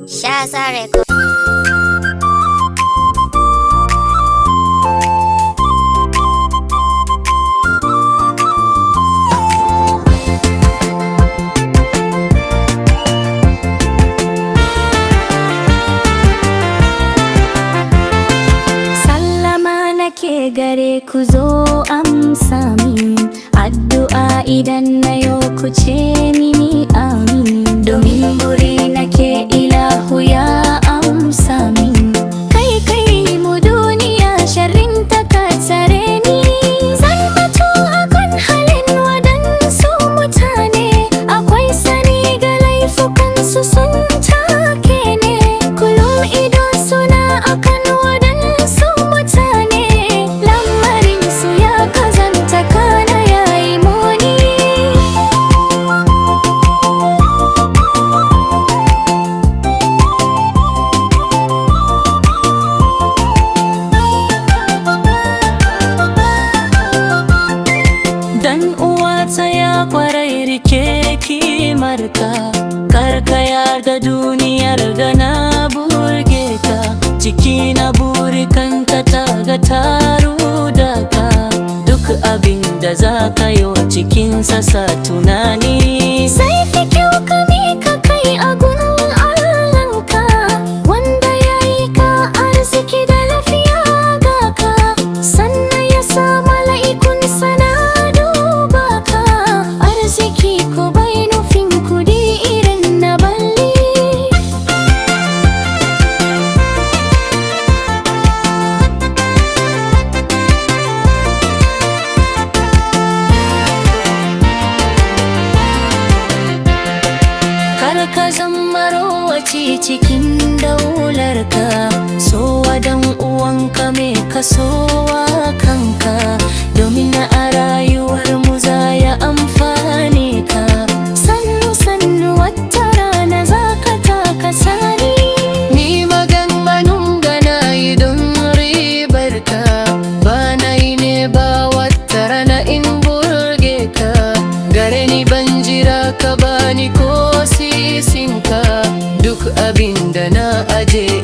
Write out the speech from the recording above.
Shasa Record. Sallama nake gare ku zo amsa min addu'a idan nayo ku ce ni amin, domin buri nake ilahu ya amsa min. Kai mu duniya sharrin ta ka tsare ni, zan batu akan halin wadansu mutane, akwai sani ga laifukan su sun take ne, kullum idon suna akan wadansu mutane, lamarin su ya kazanta kana yayi muni. Dan uwa tsaya kwarai rike kimarka, karka yarda duniyar da na burge ka, ciki na burikanka ta ga taru da ka, duk abin da za ka yi cikinsa sa tunani. Sai fi kyau ka mika kai a gurin Allahnka, wanda ya yi ka arziki da lafiya ga ka, sannan ya sa mala'ikun sana duba ka. Arziki ko bai nufin kudi irin na balli, kar ka zama rowaci cikin daularka, sowa dan uwanka me ka sowa kanka, domin a rayuwar mu za ya amfane ka. Sannu wata rana za ka taka sani, ni maganganun gana yi don ribar ka, ba na yi ne ba wata rana in burge ka, gare ni ban jira ka bani ko sisinka, duk abin da na aje